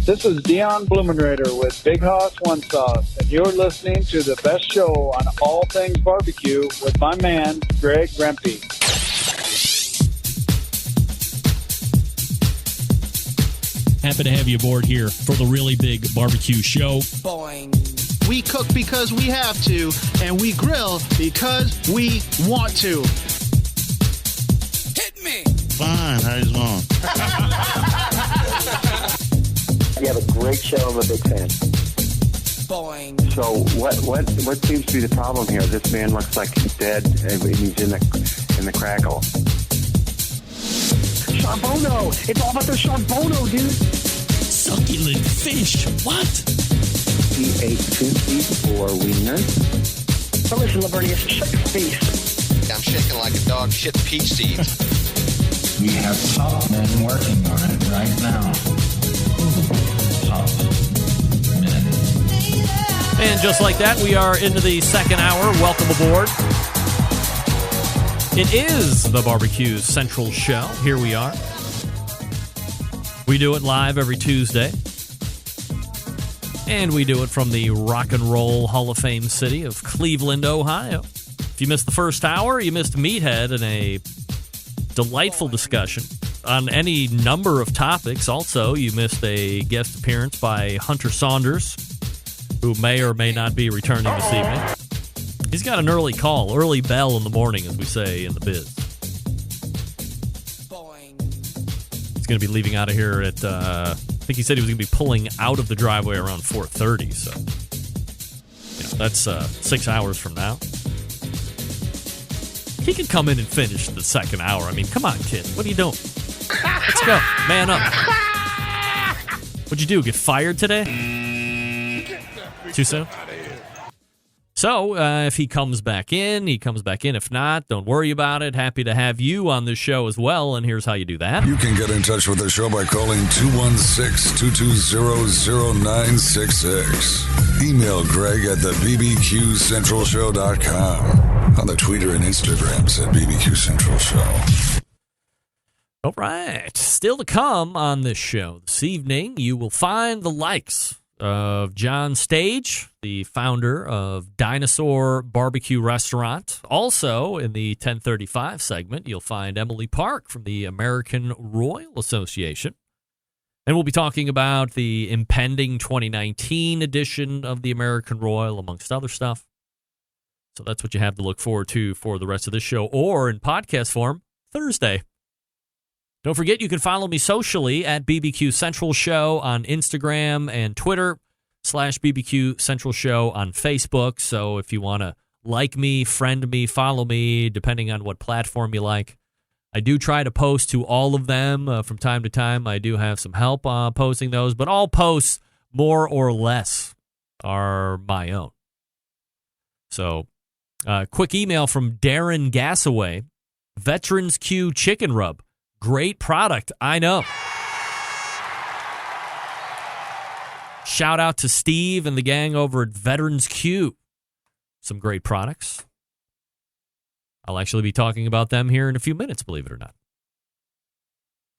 This is Dion Blumenrader with Big Hoss One Sauce, and you're listening to the best show on all things barbecue with my man, Greg Rempe. Happy to have you aboard here for the Really Big Barbecue Show. Boing. We cook because we have to, and we grill because we want to. Hit me! Fine, how's it going? You have a great show. I'm a big fan. Boing. So what seems to be the problem here? This man looks like he's dead and he's in the crackle. Charbono! It's all about the Charbono, dude! Succulent fish. What? He ate 2 feet 4 wieners. But listen, Lavernius, shut your face. I'm shaking like a dog shit peach seeds. We have top men working on it right now. Top men. And just like that, we are into the second hour. Welcome aboard. It is the Barbecue Central Show. Here we are. We do it live every Tuesday. And we do it from the Rock and Roll Hall of Fame city of Cleveland, Ohio. If you missed the first hour, you missed Meathead in a delightful discussion on any number of topics. Also, you missed a guest appearance by Hunter Saunders, who may or may not be returning this evening. He's got an early call, early bell in the morning, as we say in the biz. He's going to be leaving out of here at, I think he said he was going to be pulling out of the driveway around 4:30, so that's 6 hours from now. He can come in and finish the second hour. I mean, come on, kid. What are you doing? Let's go. Man up. What'd you do, get fired today? Too soon? So, if he comes back in, he comes back in. If not, don't worry about it. Happy to have you on this show as well, and here's how you do that. You can get in touch with the show by calling 216-220-0966. Email Greg at the bbqcentralshow.com. On the Twitter and Instagrams at BBQ Central Show. All right. Still to come on this show this evening, you will find the likes of John Stage, the founder of Dinosaur Bar-B-Que restaurant. Also, in the 1035 segment, you'll find Emily Park from the American Royal Association. And we'll be talking about the impending 2019 edition of the American Royal, amongst other stuff. So that's what you have to look forward to for the rest of this show, or in podcast form, Thursday. Don't forget, you can follow me socially at BBQ Central Show on Instagram and Twitter, /BBQ Central Show on Facebook. So if you want to like me, friend me, follow me, depending on what platform you like. I do try to post to all of them from time to time. I do have some help posting those, but all posts, more or less, are my own. So, quick email from Darren Gassaway. Veterans Q Chicken Rub. Great product, I know. Shout out to Steve and the gang over at Veterans Q. Some great products. I'll actually be talking about them here in a few minutes, believe it or not.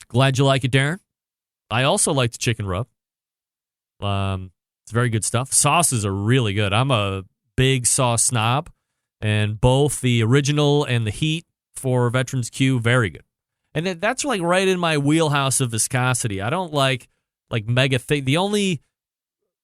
Glad you like it, Darren. I also like the chicken rub. It's very good stuff. Sauces are really good. I'm a big sauce snob, and both the original and the heat for Veterans Q, very good. And that's like right in my wheelhouse of viscosity. I don't like mega thick. The only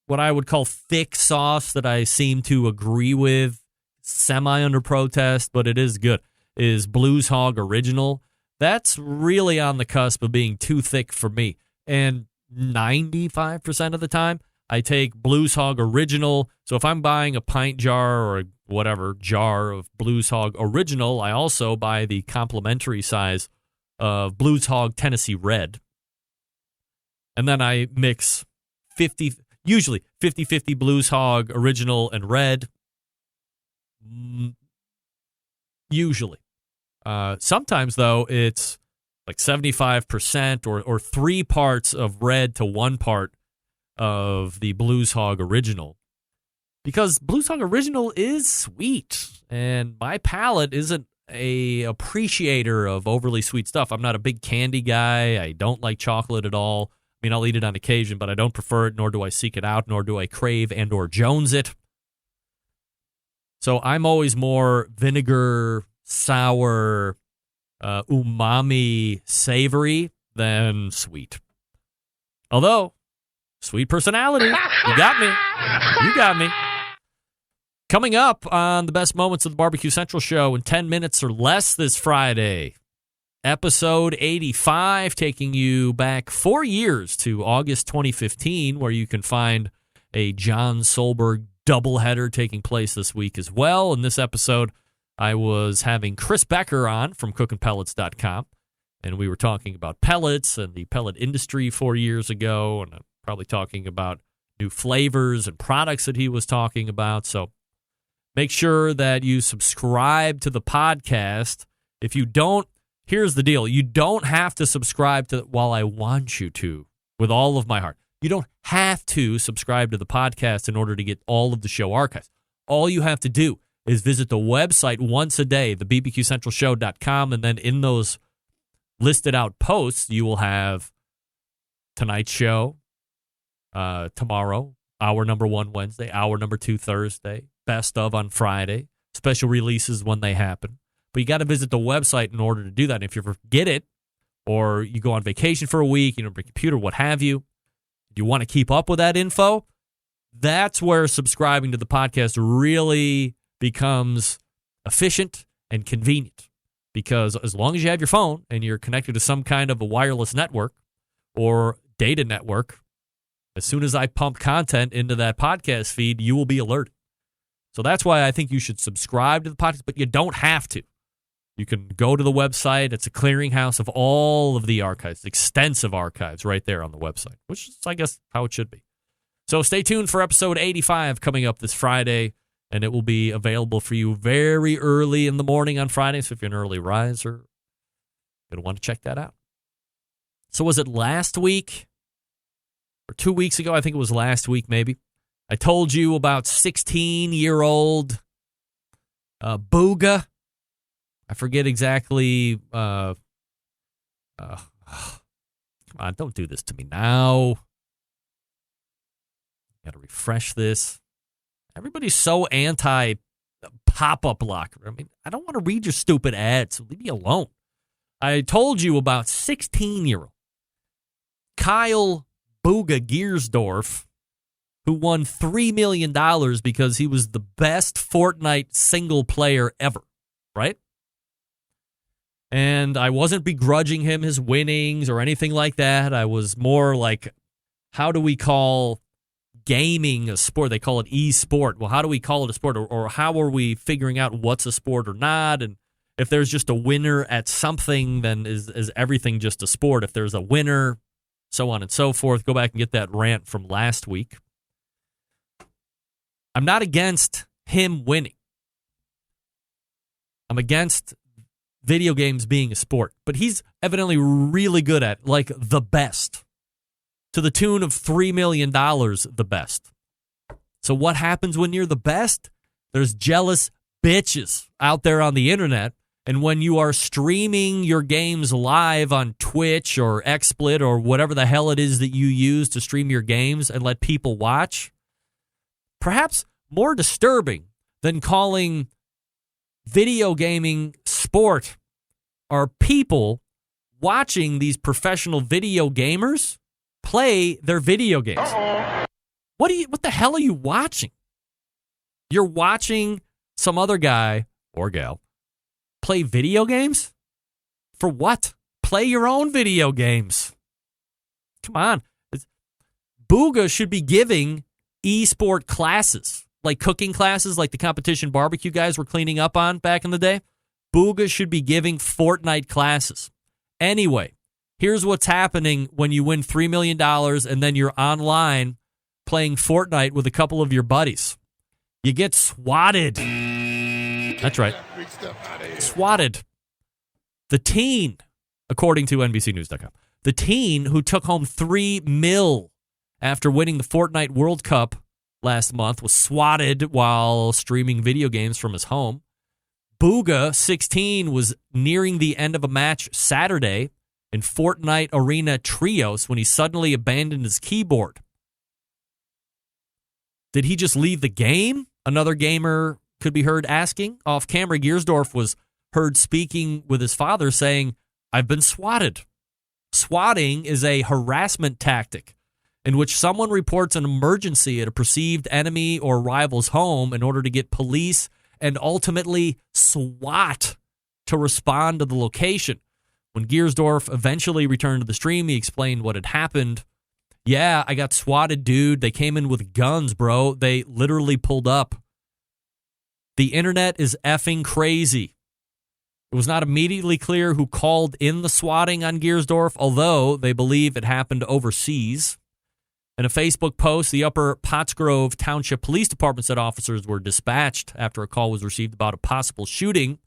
what I would call thick sauce that I seem to agree with, semi under protest, but it is good, is Blues Hog Original. That's really on the cusp of being too thick for me. And 95% of the time, I take Blues Hog Original. So if I'm buying a pint jar or whatever jar of Blues Hog Original, I also buy the complimentary size of Blues Hog Tennessee Red. And then I mix usually 50-50 Blues Hog Original and Red. Usually. Sometimes, though, it's like 75% or 3 parts of Red to 1 part of the Blues Hog Original. Because Blues Hog Original is sweet, and my palate isn't a appreciator of overly sweet stuff. I'm not a big candy guy. I don't like chocolate at all. mean, I'll eat it on occasion, but I don't prefer it, nor do I seek it out, nor do I crave and or Jones it. So I'm always more vinegar, sour, umami, savory than sweet. Although, sweet personality. You got me. You got me. Coming up on the best moments of the Barbecue Central show in 10 minutes or less this Friday, episode 85, taking you back 4 years to August 2015, where you can find a John Solberg doubleheader taking place this week as well. In this episode, I was having Chris Becker on from cookingpellets.com, and we were talking about pellets and the pellet industry 4 years ago, and probably talking about new flavors and products that he was talking about. So make sure that you subscribe to the podcast. If you don't, here's the deal. You don't have to subscribe to while I want you to, with all of my heart. You don't have to subscribe to the podcast in order to get all of the show archives. All you have to do is visit the website once a day, the bbqcentralshow.com, and then in those listed out posts, you will have tonight's show, tomorrow, hour number 1 Wednesday, hour number 2 Thursday, best of on Friday, special releases when they happen. But you got to visit the website in order to do that. And if you forget it, or you go on vacation for a week, you don't bring a computer, what have you, you want to keep up with that info, that's where subscribing to the podcast really becomes efficient and convenient. Because as long as you have your phone and you're connected to some kind of a wireless network or data network, as soon as I pump content into that podcast feed, you will be alerted. So that's why I think you should subscribe to the podcast, but you don't have to. You can go to the website. It's a clearinghouse of all of the archives, extensive archives right there on the website, which is, I guess, how it should be. So stay tuned for episode 85 coming up this Friday, and it will be available for you very early in the morning on Friday. So if you're an early riser, you're going to want to check that out. So was it last week or 2 weeks ago? I think it was last week maybe. I told you about 16-year-old Booga. I forget exactly. Come on, don't do this to me now. Got to refresh this. Everybody's so anti-pop-up locker. I mean, I don't want to read your stupid ads, so leave me alone. I told you about 16-year-old Kyle Booga Giersdorf, who won $3 million because he was the best Fortnite single player ever, right? And I wasn't begrudging him his winnings or anything like that. I was more like, how do we call gaming a sport? They call it e-sport. Well, how do we call it a sport? Or how are we figuring out what's a sport or not? And if there's just a winner at something, then is everything just a sport? If there's a winner, so on and so forth. Go back and get that rant from last week. I'm not against him winning. I'm against video games being a sport, but he's evidently really good at, like, the best, to the tune of $3 million, the best. So what happens when you're the best? There's jealous bitches out there on the internet, and when you are streaming your games live on Twitch or XSplit or whatever the hell it is that you use to stream your games and let people watch, perhaps more disturbing than calling video gaming sport are people watching these professional video gamers play their video games. What the hell are you watching? You're watching some other guy or gal play video games? For what? Play your own video games. Come on. Booga should be giving e-sport classes, like cooking classes, like the competition barbecue guys were cleaning up on back in the day. Booga should be giving Fortnite classes. Anyway, here's what's happening when you win $3 million and then you're online playing Fortnite with a couple of your buddies. You get swatted. That's right. Swatted. The teen, according to NBCNews.com, the teen who took home $3 million after winning the Fortnite World Cup last month was swatted while streaming video games from his home. Booga, 16, was nearing the end of a match Saturday in Fortnite Arena Trios when he suddenly abandoned his keyboard. Did he just leave the game? Another gamer could be heard asking. Off camera, Giersdorf was heard speaking with his father saying, "I've been swatted." Swatting is a harassment tactic in which someone reports an emergency at a perceived enemy or rival's home in order to get police and ultimately SWAT to respond to the location. When Giersdorf eventually returned to the stream, he explained what had happened. "Yeah, I got swatted, dude. They came in with guns, bro. They literally pulled up. The internet is effing crazy." It was not immediately clear who called in the swatting on Giersdorf, although they believe it happened overseas. In a Facebook post, the Upper Pottsgrove Township Police Department said officers were dispatched after a call was received about a possible shooting.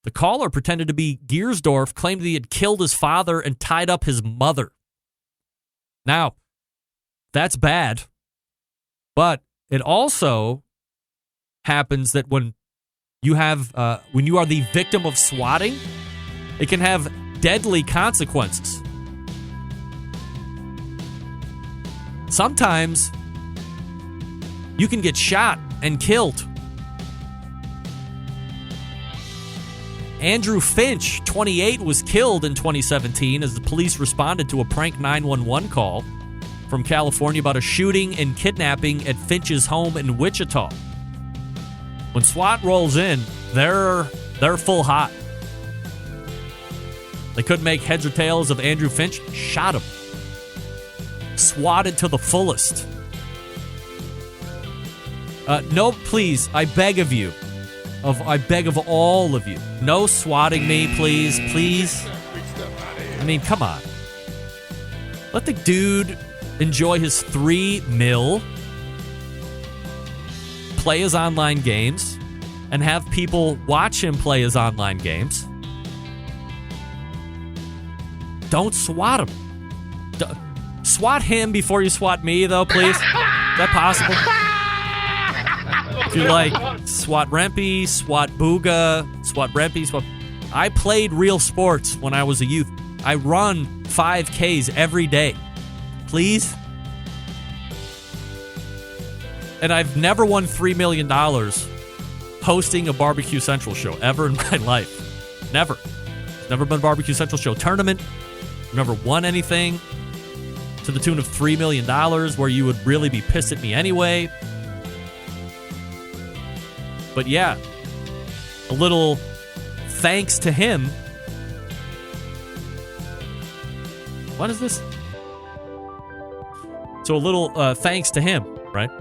The caller pretended to be Giersdorf, claimed that he had killed his father and tied up his mother. Now, that's bad, but it also happens that when you are the victim of swatting, it can have deadly consequences. Sometimes you can get shot and killed. Andrew Finch, 28, was killed in 2017 as the police responded to a prank 911 call from California about a shooting and kidnapping at Finch's home in Wichita. When SWAT rolls in, they're full hot. They couldn't make heads or tails of Andrew Finch, shot him. Swatted to the fullest. No, please, I beg of you. I beg of all of you. No swatting me, please. Please. I mean, come on. Let the dude enjoy his $3 million, play his online games, and have people watch him play his online games. Don't swat him. Swat him before you swat me, though, please. Is that possible? If you like SWAT Rempy, SWAT Booga, SWAT Rempy, SWAT... I played real sports when I was a youth. I run 5Ks every day. Please? And I've never won $3 million hosting a Barbecue Central show ever in my life. Never. Never been a Barbecue Central show tournament. Never won anything to the tune of $3 million where you would really be pissed at me anyway. But yeah, a little thanks to him. What is this? So a little thanks to him, right?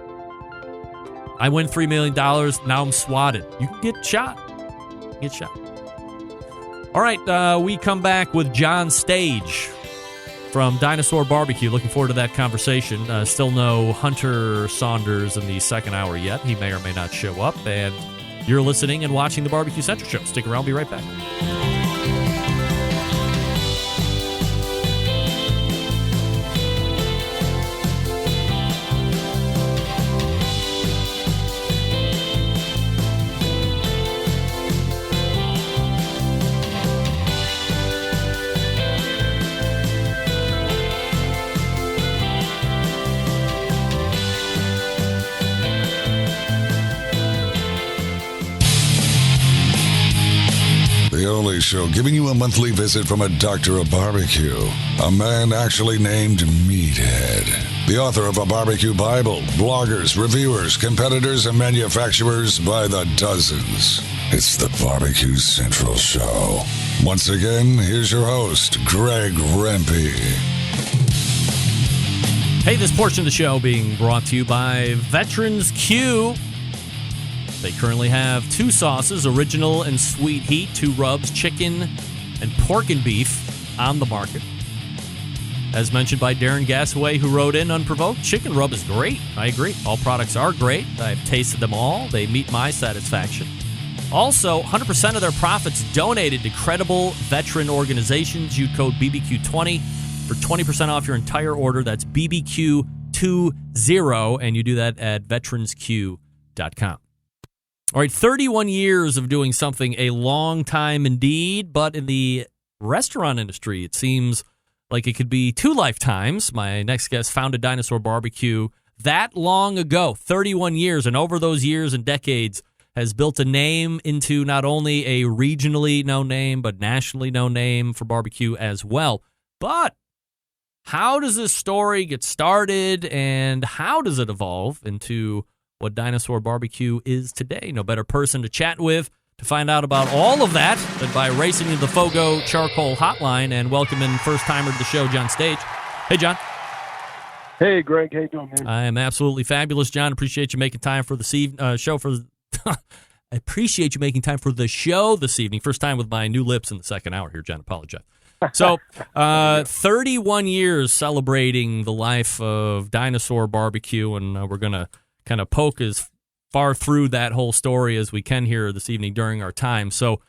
I win $3 million. Now I'm swatted. You can get shot. Get shot. All right, we come back with John Stage from Dinosaur Bar-B-Que. Looking forward to that conversation. Still no Hunter Saunders in the second hour yet. He may or may not show up. And you're listening and watching the Barbecue Central Show. Stick around. Be right back. The only show giving you a monthly visit from a doctor of barbecue, a man actually named Meathead, the author of a barbecue Bible, bloggers, reviewers, competitors, and manufacturers by the dozens. It's the Barbecue Central Show. Once again, here's your host, Greg Rempe. Hey, this portion of the show being brought to you by Veterans Q. They currently have 2 sauces, original and sweet heat, 2 rubs, chicken and pork and beef on the market. As mentioned by Darren Gassaway, who wrote in unprovoked, chicken rub is great. I agree. All products are great. I've tasted them all. They meet my satisfaction. Also, 100% of their profits donated to credible veteran organizations. Use code BBQ20 for 20% off your entire order. That's BBQ20, and you do that at veteransq.com. All right, 31 years of doing something, a long time indeed, but in the restaurant industry. It seems like it could be 2 lifetimes. My next guest founded Dinosaur Bar-B-Que that long ago, 31 years, and over those years and decades has built a name into not only a regionally known name, but nationally known name for barbecue as well. But how does this story get started, and how does it evolve into what Dinosaur Bar-B-Que is today? No better person to chat with to find out about all of that than by racing into the Fogo Charcoal Hotline and welcoming first-timer to the show, John Stage. Hey, John. Hey, Greg. How you doing, man? I am absolutely fabulous, John. Appreciate you making time for the show for. I appreciate you making time for the show this evening. First time with my new lips in the second hour here, John. Apologize. So, 31 years celebrating the life of Dinosaur Bar-B-Que, and we're going to kind of poke as far through that whole story as we can here this evening during our time. So,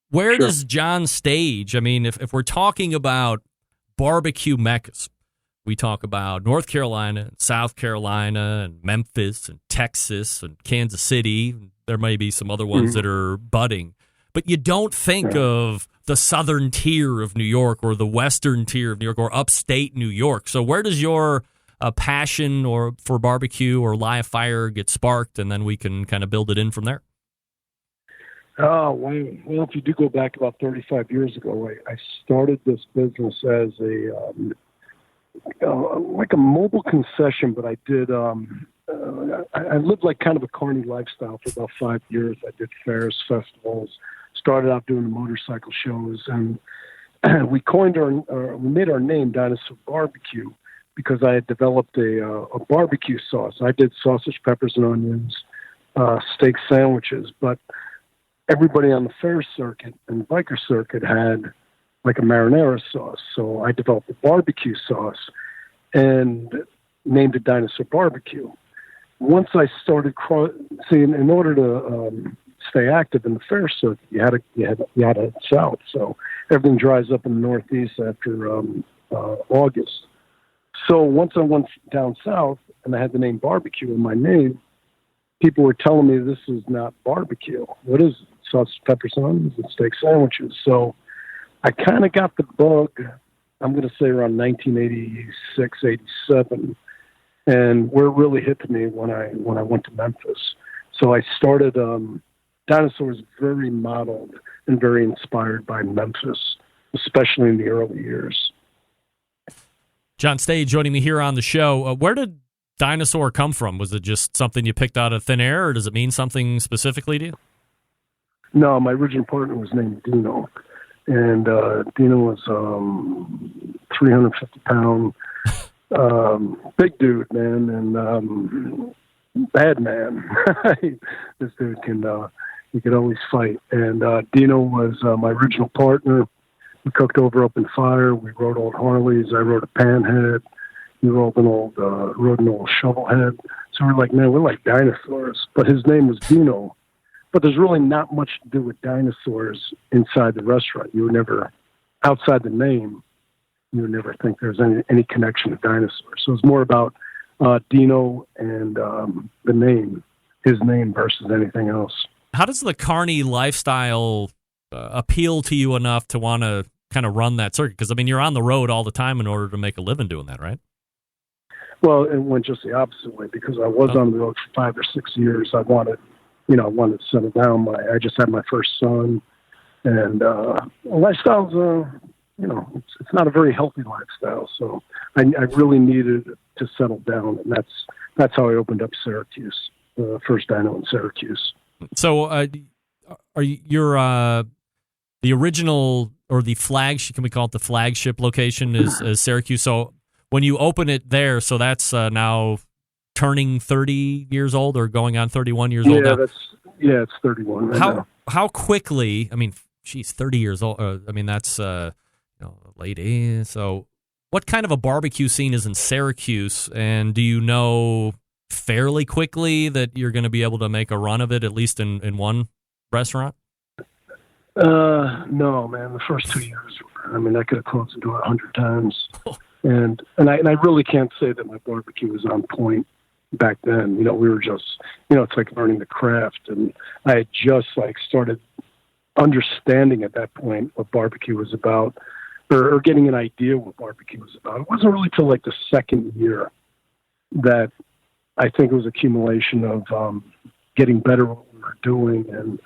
where does John Stage, I mean, if we're talking about barbecue meccas, we talk about North Carolina, and South Carolina, and Memphis, and Texas, and Kansas City. There may be some other ones that are budding. But you don't think of the southern tier of New York or the western tier of New York or upstate New York. So where does your passion for barbecue or live fire get sparked, and then we can kind of build it in from there? Oh, well, if you do go back about 35 years ago, I started this business as like a mobile concession, but I did I lived like kind of a carny lifestyle for about 5 years. I did fairs, festivals, started out doing motorcycle shows, and we made our name Dinosaur Bar-B-Que because I had developed a barbecue sauce. I did sausage, peppers, and onions, steak sandwiches, but everybody on the fair circuit and the biker circuit had like a marinara sauce. So I developed a barbecue sauce and named it Dinosaur Bar-B-Que. Once I started in order to stay active in the fair circuit, you had to head south. So everything dries up in the Northeast after August. So once I went down south and I had the name barbecue in my name, people were telling me this is not barbecue. What is it? Sausage, peppers, and onions, and steak sandwiches. So I kind of got the bug, I'm going to say around 1986, 87. And where it really hit to me when I went to Memphis. So I started, Dinosaur was very modeled and very inspired by Memphis, especially in the early years. John Stage joining me here on the show. Where did Dinosaur come from? Was it just something you picked out of thin air, or does it mean something specifically to you? No, my original partner was named Dino. And Dino was 350-pound, big dude, man, and bad man. This dude he could always fight. And Dino was my original partner. We cooked over open fire. We rode old Harleys. I rode a panhead. He rode an old shovel head. So we're like, man, we're like dinosaurs. But his name was Dino. But there's really not much to do with dinosaurs inside the restaurant. You would never, outside the name, you would never think there's any connection to dinosaurs. So it's more about Dino and the name, his name versus anything else. How does the carny lifestyle appeal to you enough to want to kind of run that circuit? Because, I mean, you're on the road all the time in order to make a living doing that, right? Well, it went just the opposite way because I was on the road for 5 or 6 years. I wanted to settle down. I just had my first son, and lifestyle's, it's not a very healthy lifestyle. So I really needed to settle down, and that's how I opened up Syracuse, the first dino in Syracuse. So, are you the original or the flagship? Can we call it the flagship location? Is Syracuse? So when you open it there, so that's now turning 30 years old or going on 31 years old now? It's 31 right now. How quickly, I mean, geez, 30 years old, I mean, that's late 80s. So what kind of a barbecue scene is in Syracuse, and do you know fairly quickly that you're going to be able to make a run of it, at least in one restaurant? No, man, the first 2 years, I could have closed the door 100 times. And I really can't say that my barbecue was on point back then. We were just, it's like learning the craft. And I had just started understanding at that point what barbecue was about, or getting an idea what barbecue was about. It wasn't really till like the second year that I think it was accumulation of getting better at what we were doing and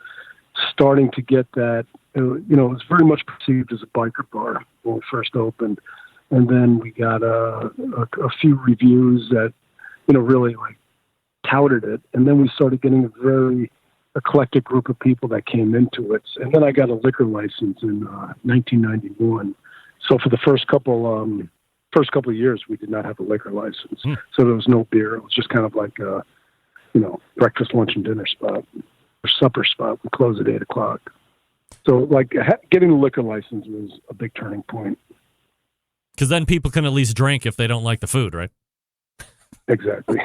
starting to get that. It was very much perceived as a biker bar when we first opened, and then we got a few reviews that really like touted it, and then we started getting a very eclectic group of people that came into it. And then I got a liquor license in 1991. So for the first couple of years, we did not have a liquor license. So there was no beer. It was just kind of like a, breakfast, lunch, and dinner spot or supper spot. We closed at 8:00. So like getting the liquor license was a big turning point. Because then people can at least drink if they don't like the food, right? Exactly.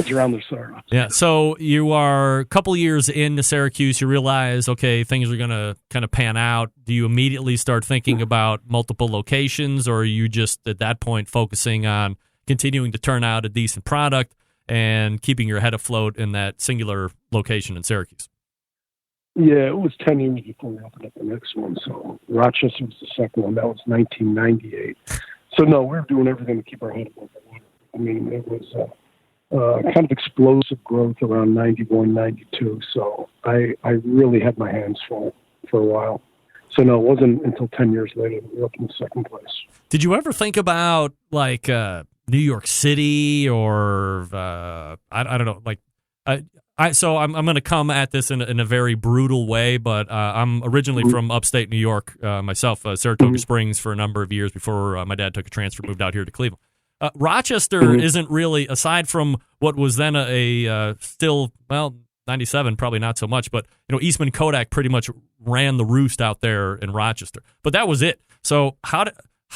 Drown their sorrows. Yeah. So you are a couple years into Syracuse. You realize, okay, things are going to kind of pan out. Do you immediately start thinking about multiple locations, or are you just at that point focusing on continuing to turn out a decent product and keeping your head afloat in that singular location in Syracuse? Yeah, it was 10 years before we opened up the next one. So Rochester was the second one. That was 1998. So no, we were doing everything to keep our head above the water. I mean, it was kind of explosive growth around 91, 92. So I really had my hands full for a while. So no, it wasn't until 10 years later that we opened the second place. Did you ever think about like New York City or I don't know, like so I'm going to come at this in a very brutal way, but I'm originally from upstate New York myself, Saratoga Springs for a number of years before my dad took a transfer, moved out here to Cleveland. Rochester isn't really, aside from what was then a still, 97, probably not so much, but Eastman Kodak pretty much ran the roost out there in Rochester. But that was it. So how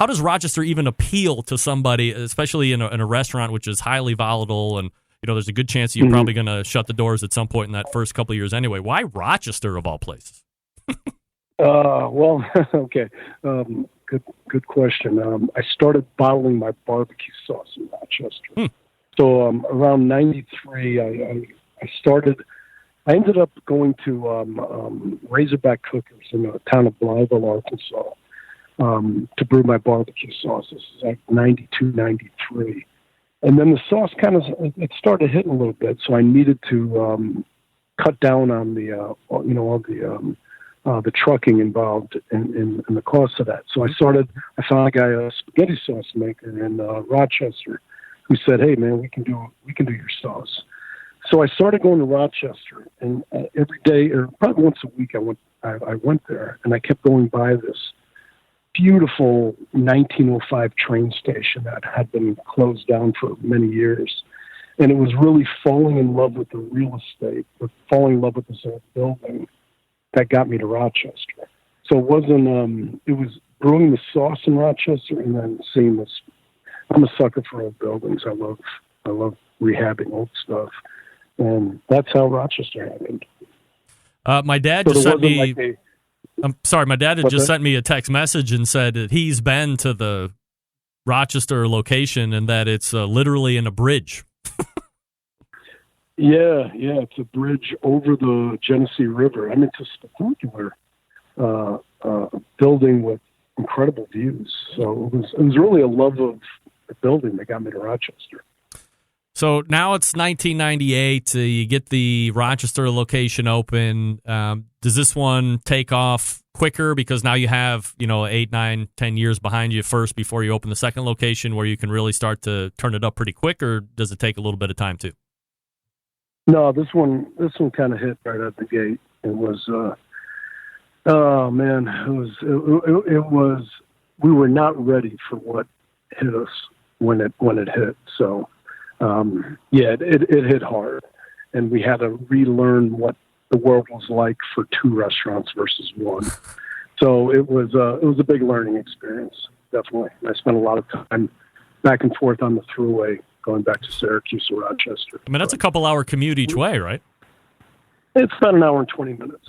does Rochester even appeal to somebody, especially in a restaurant which is highly volatile, and there's a good chance you're probably going to shut the doors at some point in that first couple of years anyway. Why Rochester of all places? Well, okay. Good question. I started bottling my barbecue sauce in Rochester. So around 93, I ended up going to Razorback Cookers in the town of Blytheville, Arkansas, to brew my barbecue sauce. This is like 92, 93. And then the sauce it started hitting a little bit, so I needed to cut down on the trucking involved in the cost of that. So I found a guy, a spaghetti sauce maker in Rochester, who said, "Hey man, we can do your sauce." So I started going to Rochester, and every day, or probably once a week, I went there, and I kept going by this beautiful 1905 train station that had been closed down for many years. And it was really falling in love with the real estate, or falling in love with this old building that got me to Rochester. So it wasn't, it was brewing the sauce in Rochester and then seeing this. I'm a sucker for old buildings. I love rehabbing old stuff. And that's how Rochester happened. My dad just sent me... I'm sorry, my dad had just sent me a text message and said that he's been to the Rochester location and that it's literally in a bridge. Yeah, it's a bridge over the Genesee River. I mean, it's a spectacular building with incredible views. So it was really a love of the building that got me to Rochester. So now it's 1998. You get the Rochester location open. Does this one take off quicker because now you have 8, 9, 10 years behind you first before you open the second location where you can really start to turn it up pretty quick, or does it take a little bit of time too? No, this one kind of hit right out the gate. It was, oh man, it was. We were not ready for what hit us when it hit. So. It hit hard, and we had to relearn what the world was like for 2 restaurants versus 1. So it was a big learning experience, definitely. I spent a lot of time back and forth on the thruway going back to Syracuse or Rochester. I mean, that's a couple-hour commute each way, right? It's about an hour and 20 minutes.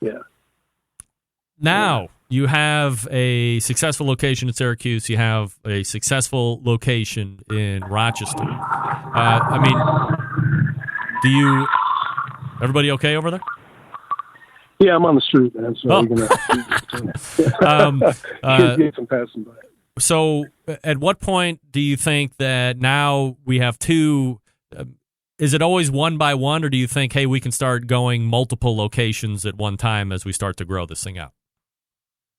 Yeah. Now, you have a successful location in Syracuse. You have a successful location in Rochester. Everybody okay over there? Yeah, I'm on the street, man. So Oh. you're gonna get some passing by. So, at what point do you think that now we have two? Is it always one by one, or do you think, hey, we can start going multiple locations at one time as we start to grow this thing out?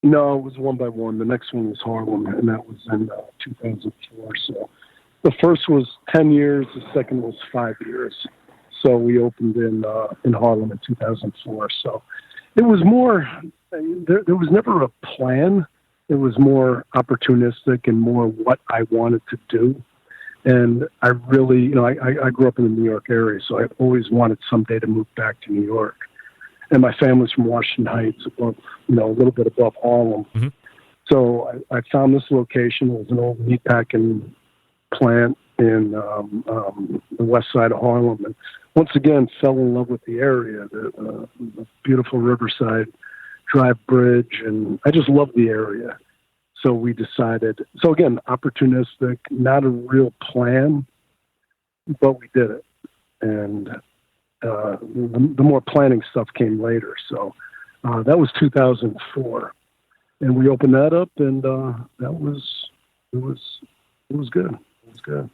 No, it was one by one. The next one was Harlem, and that was in 2004. So the first was 10 years. The second was 5 years. So we opened in Harlem in 2004. So it was more. There was never a plan. It was more opportunistic and more what I wanted to do. And I really, I grew up in the New York area, so I always wanted someday to move back to New York. And my family's from Washington Heights, above, a little bit above Harlem. Mm-hmm. So I found this location. It was an old meatpacking plant in the west side of Harlem. And once again, fell in love with the area, the beautiful Riverside Drive Bridge, and I just love the area. So we decided, so again, opportunistic, not a real plan, but we did it. And the more planning stuff came later. So that was 2004. And we opened that up, and it was good. It was good.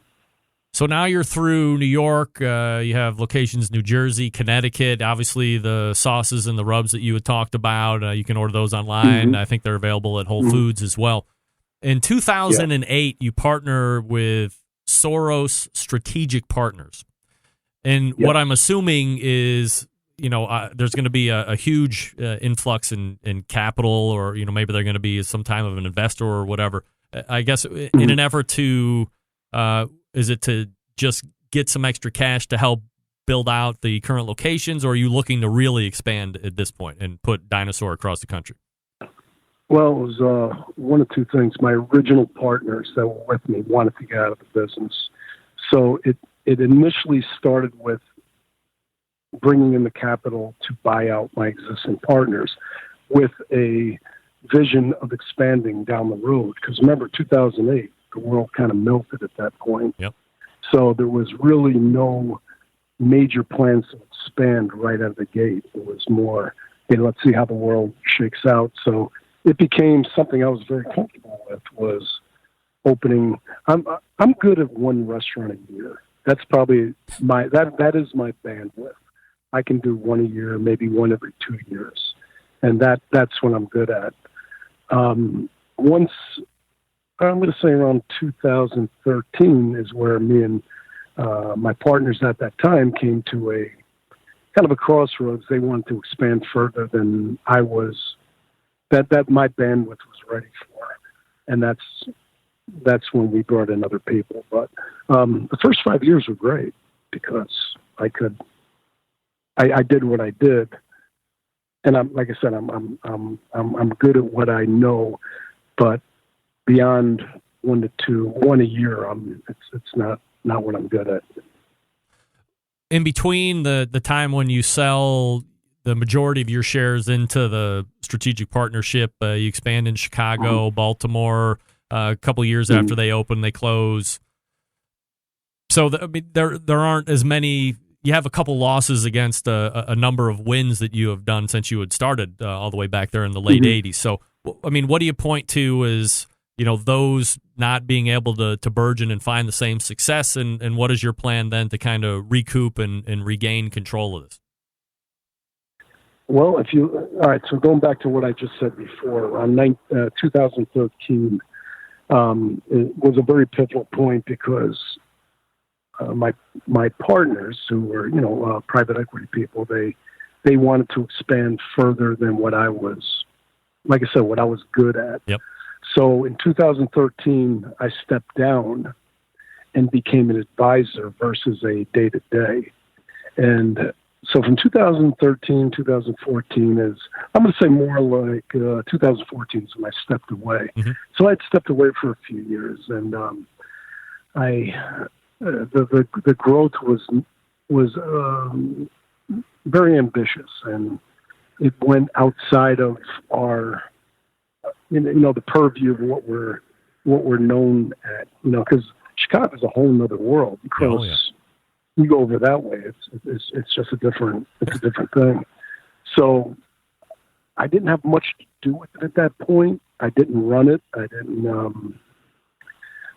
So now you're through New York. You have locations New Jersey, Connecticut. Obviously, the sauces and the rubs that you had talked about, you can order those online. Mm-hmm. I think they're available at Whole Foods as well. In 2008, you partner with Soros Strategic Partners. And what I'm assuming is, there's going to be a huge influx in capital, or, maybe they're going to be some type of an investor or whatever. I guess in an effort to... is it to just get some extra cash to help build out the current locations, or are you looking to really expand at this point and put Dinosaur across the country? Well, it was one of two things. My original partners that were with me wanted to get out of the business. So it initially started with bringing in the capital to buy out my existing partners with a vision of expanding down the road. Because remember, 2008, the world kind of melted at that point. Yep. So there was really no major plans to expand right out of the gate. It was more, let's see how the world shakes out. So it became something I was very comfortable with, was opening. I'm good at one restaurant a year. That's probably that is my bandwidth. I can do one a year, maybe one every 2 years. And that's what I'm good at. Once, I'm going to say around 2013 is where me and my partners at that time came to a kind of a crossroads. They wanted to expand further than I was, that my bandwidth was ready for. And that's when we brought in other people. But the first 5 years were great because I did what I did. And like I said, I'm good at what I know, but beyond one a year, it's not what I'm good at. In between the time when you sell the majority of your shares into the strategic partnership, you expand in Chicago, Baltimore. A couple of years after they open, they close. So there aren't as many. You have a couple losses against a number of wins that you have done since you had started all the way back there in the late 80s. So, what do you point to as, those not being able to burgeon and find the same success? And what is your plan then to kind of recoup and regain control of this? Well, all right, so going back to what I just said before, on 2013, it was a very pivotal point because my partners, who were private equity people, they wanted to expand further than what I was, like I said, what I was good at. Yep. So in 2013, I stepped down and became an advisor versus a day-to-day. And so from 2013, 2014 is, I'm going to say more like 2014 is when I stepped away. Mm-hmm. So I'd stepped away for a few years, and the growth was very ambitious, and it went outside of our, the purview of what we're known at, because Chicago is a whole nother world. Because you go over that way, it's just a different thing. So I didn't have much to do with it at that point. I didn't run it. I didn't.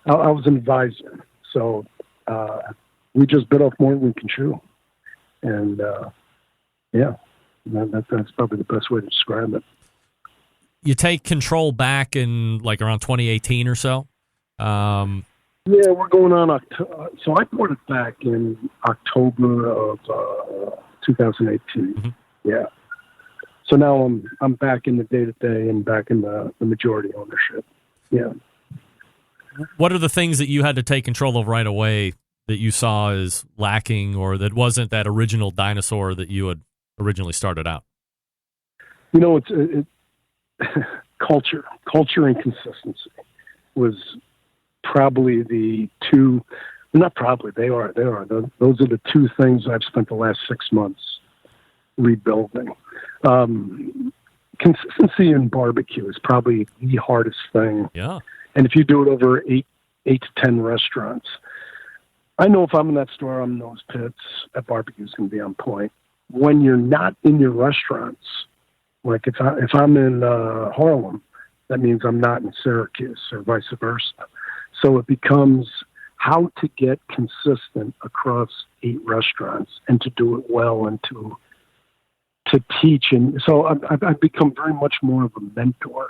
I was an advisor, so we just bit off more than we can chew, and that's probably the best way to describe it. You take control back in like around 2018 or so. Yeah, we're going on so I bought it back in October of 2018. Mm-hmm. Yeah. So now I'm back in the day-to-day and back in the majority ownership. Yeah. What are the things that you had to take control of right away that you saw as lacking, or that wasn't that original Dinosaur that you had originally started out? You know, it's culture and consistency was probably the two. Not probably, they are. Those are the two things I've spent the last 6 months rebuilding. Consistency in barbecue is probably the hardest thing. Yeah. And if you do it over 8 to 10 restaurants, I know if I'm in that store, I'm in those pits, that barbecue is going to be on point. When you're not in your restaurants, like if I'm in Harlem, that means I'm not in Syracuse or vice versa. So it becomes how to get consistent across 8 restaurants and to do it well and to teach. And so I've become very much more of a mentor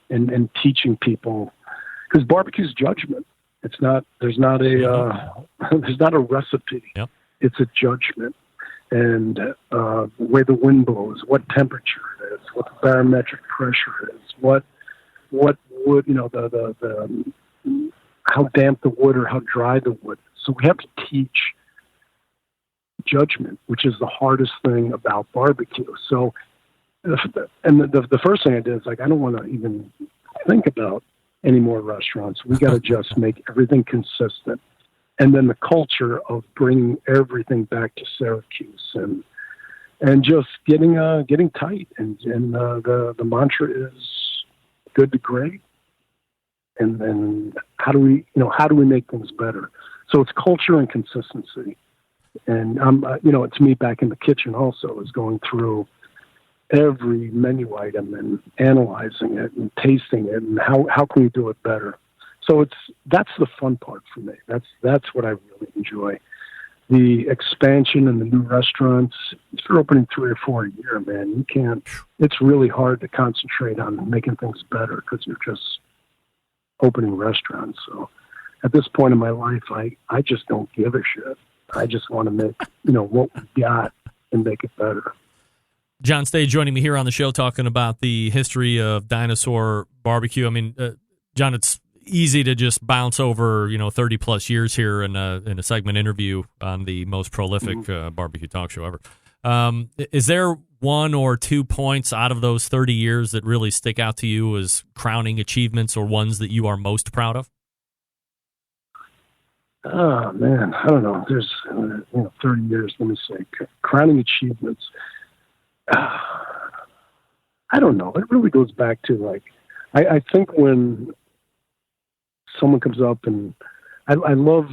and teaching people, because barbecue's judgment. There's not a recipe. Yep. It's a judgment. And the way the wind blows, what temperature it is, what the barometric pressure is, what wood, the how damp the wood or how dry the wood is. So we have to teach judgment, which is the hardest thing about barbecue. So, and the first thing I did is I don't want to even think about any more restaurants. We got to just make everything consistent. And then the culture of bringing everything back to Syracuse and just getting tight. And the mantra is good to great. And then how do we make things better? So it's culture and consistency. And it's me back in the kitchen also, is going through every menu item and analyzing it and tasting it and how can we do it better. So that's the fun part for me. That's what I really enjoy. The expansion and the new restaurants. If you're opening 3 or 4 a year, man, you can't. It's really hard to concentrate on making things better because you're just opening restaurants. So at this point in my life, I just don't give a shit. I just want to make what we got and make it better. John Stay joining me here on the show talking about the history of Dinosaur Bar-B-Que. I mean, John, it's easy to just bounce over 30 plus years here in a segment interview on the most prolific barbecue talk show ever. Is there 1 or 2 points out of those 30 years that really stick out to you as crowning achievements, or ones that you are most proud of? Oh man, I don't know. There's 30 years. Let me say crowning achievements. I don't know. It really goes back to I think when someone comes up, and I love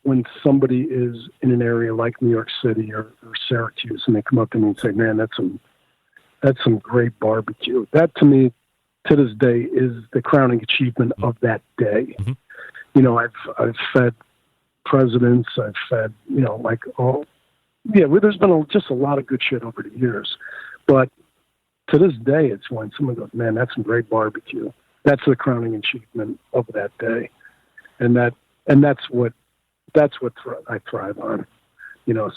when somebody is in an area like New York City or Syracuse, and they come up to me and say, "Man, that's some great barbecue." That to me, to this day, is the crowning achievement of that day. Mm-hmm. I've fed presidents. I've fed there's been just a lot of good shit over the years, but to this day, it's when someone goes, "Man, that's some great barbecue." That's the crowning achievement of that day, and that's what I thrive on.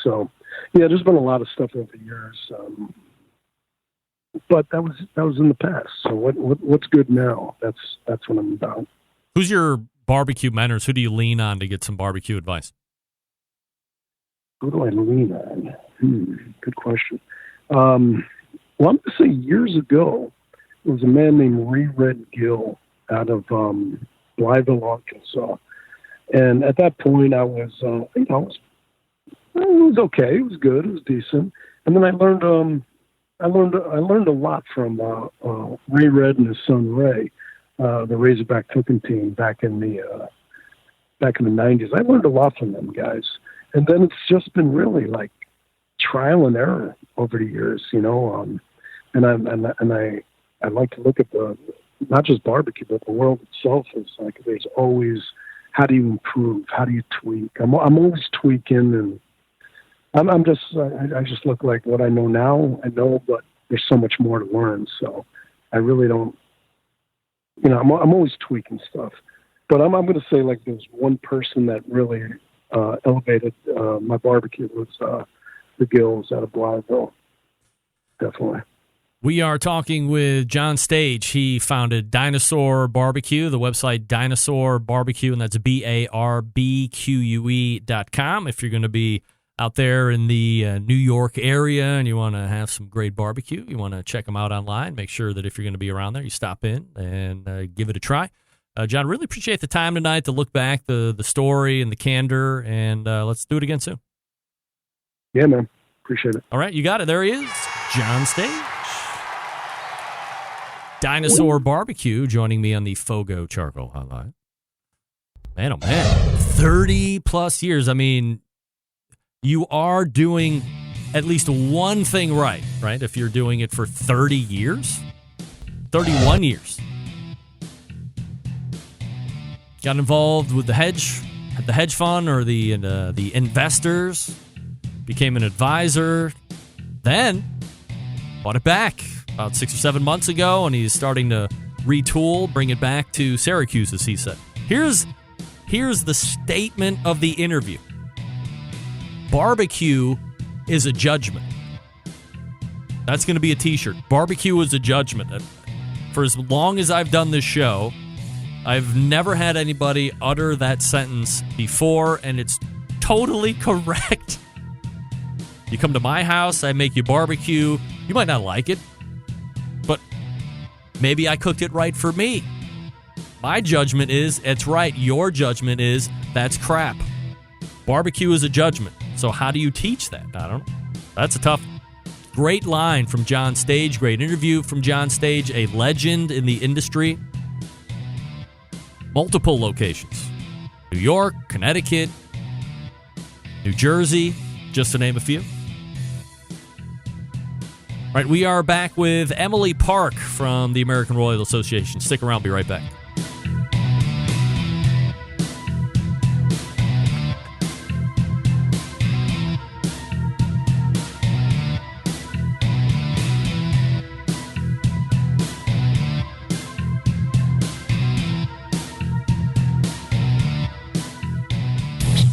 So there's been a lot of stuff over the years, but that was in the past. So what's good now? That's what I'm about. Who's your barbecue mentors? Who do you lean on to get some barbecue advice? Who do I lean on? Good question. Well, I'm going to say years ago, there was a man named Red Gill out of Blytheville, Arkansas. And at that point, I was, it was okay. It was good. It was decent. And then I learned a lot from Red and his son Ray, the Razorback cooking team back in the 90s. I learned a lot from them guys. And then it's just been really like trial and error over the years, and I like to look at the not just barbecue, but the world itself is like there's always how do you improve, how do you tweak. I'm always tweaking, and I just look like what I know now. I know, but there's so much more to learn. So I really don't. I'm always tweaking stuff. But I'm going to say like there's one person that really elevated my barbecue was the Gills out of Blytheville. Definitely. We are talking with John Stage. He founded Dinosaur Bar-B-Que, the website Dinosaur Bar-B-Que, and that's BARBQUE.com. If you're going to be out there in the New York area and you want to have some great barbecue, you want to check them out online, make sure that if you're going to be around there, you stop in and give it a try. John, really appreciate the time tonight to look back the story and the candor, and let's do it again soon. Yeah, man. Appreciate it. All right, you got it. There he is, John Stage. Dinosaur Bar-B-Que joining me on the Fogo Charcoal Hotline. Man, oh man, 30-plus years. I mean, you are doing at least one thing right? If you're doing it for 30 years, 31 years. Got involved with the hedge fund or the investors, became an advisor, then bought it back about 6 or 7 months ago, and he's starting to retool, bring it back to Syracuse, as he said. Here's the statement of the interview. Barbecue is a judgment. That's going to be a t-shirt. Barbecue is a judgment. For as long as I've done this show, I've never had anybody utter that sentence before, and it's totally correct. You come to my house, I make you barbecue. You might not like it, but maybe I cooked it right for me. My judgment is it's right. Your judgment is that's crap. Barbecue is a judgment. So how do you teach that? I don't know. That's a tough one. Great line from John Stage. Great interview from John Stage, a legend in the industry. Multiple locations. New York, Connecticut, New Jersey, just to name a few. All right, we are back with Emily Park from the American Royal Association. Stick around, be right back.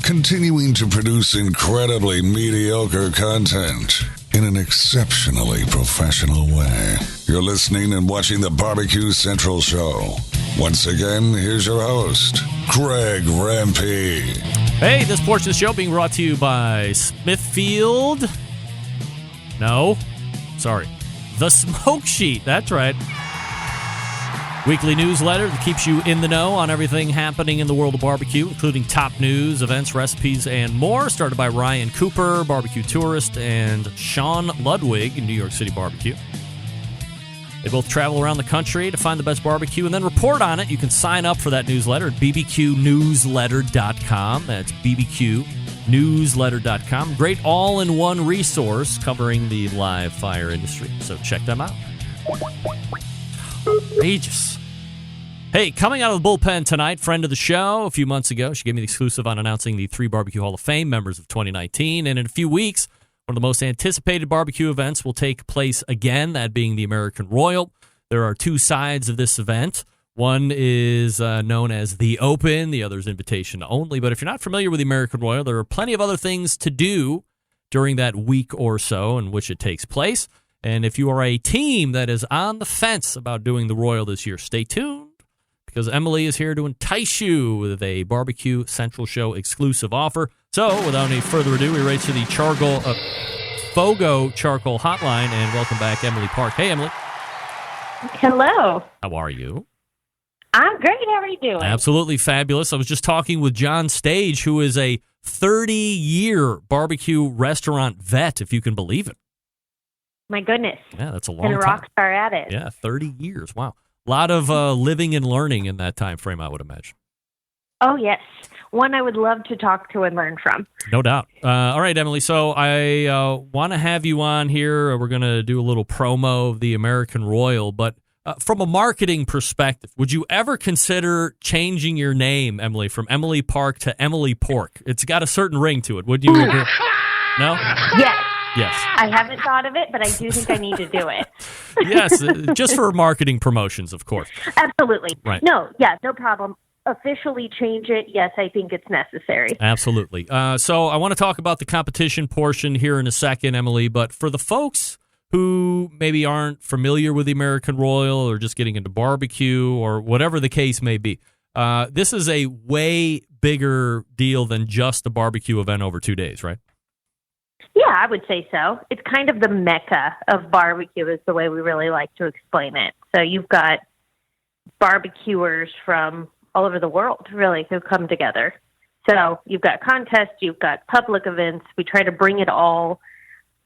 Continuing to produce incredibly mediocre content in an exceptionally professional way. You're listening and watching the Barbecue Central Show. Once again, here's your host, Greg Rempe. Hey, this portion of the show being brought to you by Smithfield. No, sorry. The Smoke Sheet, that's right. Weekly newsletter that keeps you in the know on everything happening in the world of barbecue, including top news, events, recipes, and more. Started by Ryan Cooper, barbecue tourist, and Sean Ludwig in New York City Barbecue. They both travel around the country to find the best barbecue and then report on it. You can sign up for that newsletter at bbqnewsletter.com. That's bbqnewsletter.com. Great all-in-one resource covering the live fire industry. So check them out. Outrageous. Hey, coming out of the bullpen tonight, friend of the show, a few months ago, she gave me the exclusive on announcing the 3 Barbecue Hall of Fame members of 2019. And in a few weeks, one of the most anticipated barbecue events will take place again, that being the American Royal. There are 2 sides of this event. One is known as the Open, the other is invitation only. But if you're not familiar with the American Royal, there are plenty of other things to do during that week or so in which it takes place. And if you are a team that is on the fence about doing the Royal this year, stay tuned, because Emily is here to entice you with a Barbecue Central Show exclusive offer. So, without any further ado, we race to the Fogo Charcoal Hotline, and welcome back, Emily Park. Hey, Emily. Hello. How are you? I'm great. How are you doing? Absolutely fabulous. I was just talking with John Stage, who is a 30-year barbecue restaurant vet, if you can believe it. My goodness. Yeah, that's a long time. And a rock star at it. Yeah, 30 years. Wow. A lot of living and learning in that time frame, I would imagine. Oh, yes. One I would love to talk to and learn from. No doubt. All right, Emily. So I want to have you on here. We're going to do a little promo of the American Royal. But from a marketing perspective, would you ever consider changing your name, Emily, from Emily Park to Emily Pork? It's got a certain ring to it. Would you agree? No? Yes. Yes. I haven't thought of it, but I do think I need to do it. Yes, just for marketing promotions, of course. Absolutely. Right. No, yeah, no problem. Officially change it, yes, I think it's necessary. Absolutely. So I want to talk about the competition portion here in a second, Emily, but for the folks who maybe aren't familiar with the American Royal or just getting into barbecue or whatever the case may be, this is a way bigger deal than just a barbecue event over 2 days, right? Yeah, I would say so. It's kind of the mecca of barbecue is the way we really like to explain it. So you've got barbecuers from all over the world, really, who come together. So you've got contests, you've got public events. We try to bring it all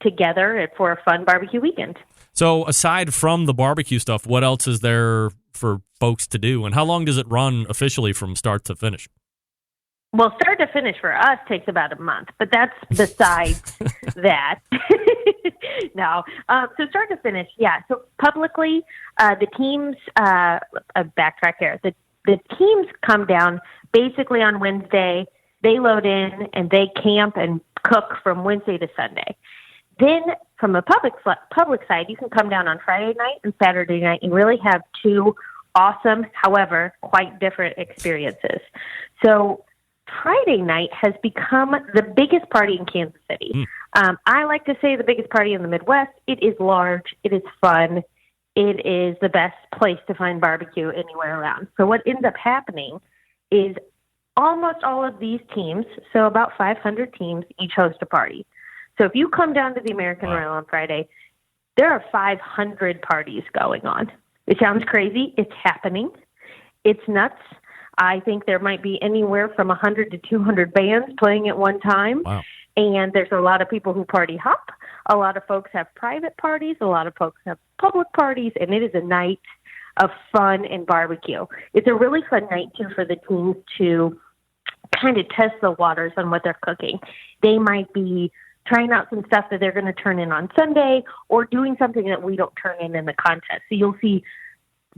together for a fun barbecue weekend. So aside from the barbecue stuff, what else is there for folks to do? And how long does it run officially from start to finish? Well, start to finish for us takes about a month, but that's besides that. No. So start to finish, yeah. So publicly, the teams, backtrack here, the teams come down basically on Wednesday. They load in and they camp and cook from Wednesday to Sunday. Then from the public side, you can come down on Friday night and Saturday night and really have two awesome, however, quite different experiences. So Friday night has become the biggest party in Kansas City. I like to say the biggest party in the Midwest. It is large. It is fun. It is the best place to find barbecue anywhere around. So what ends up happening is almost all of these teams, so about 500 teams, each host a party. So if you come down to the American Royal on Friday, there are 500 parties going on. It sounds crazy. It's happening. It's nuts. I think there might be anywhere from 100 to 200 bands playing at one time. Wow. And there's a lot of people who party hop. A lot of folks have private parties. A lot of folks have public parties. And it is a night of fun and barbecue. It's a really fun night, too, for the teams to kind of test the waters on what they're cooking. They might be trying out some stuff that they're going to turn in on Sunday or doing something that we don't turn in the contest. So you'll see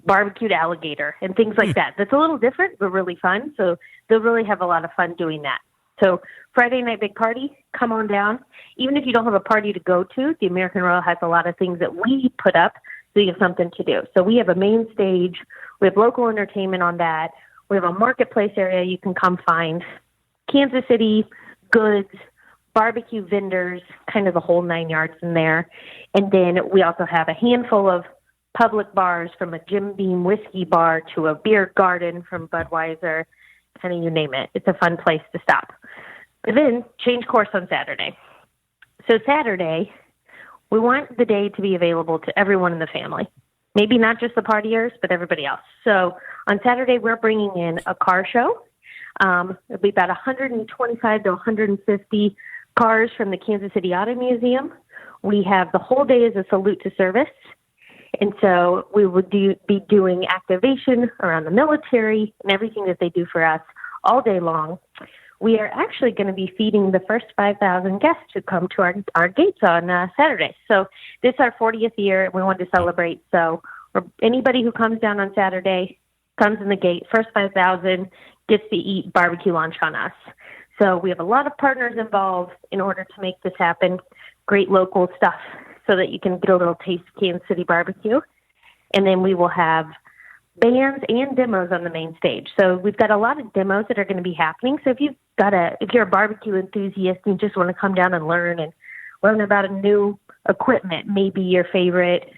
barbecued alligator and things like that. That's a little different, but really fun. So they'll really have a lot of fun doing that. So Friday night big party, come on down. Even if you don't have a party to go to, the American Royal has a lot of things that we put up so you have something to do. So we have a main stage. We have local entertainment on that. We have a marketplace area you can come find. Kansas City goods, barbecue vendors, kind of the whole 9 yards in there. And then we also have a handful of public bars, from a Jim Beam whiskey bar to a beer garden from Budweiser, kind of you name it. It's a fun place to stop. But then change course on Saturday. So Saturday, we want the day to be available to everyone in the family. Maybe not just the partiers, but everybody else. So on Saturday, we're bringing in a car show. It'll be about 125 to 150 cars from the Kansas City Auto Museum. We have the whole day as a salute to service. And so we would be doing activation around the military and everything that they do for us all day long. We are actually going to be feeding the first 5,000 guests who come to our gates on Saturday. So this is our 40th year. We wanted to celebrate. So anybody who comes down on Saturday, comes in the gate, first 5,000 gets to eat barbecue lunch on us. So we have a lot of partners involved in order to make this happen. Great local stuff, so that you can get a little taste of Kansas City barbecue. And then we will have bands and demos on the main stage. So we've got a lot of demos that are going to be happening. So if you're a barbecue enthusiast and you just want to come down and learn about a new equipment, maybe your favorite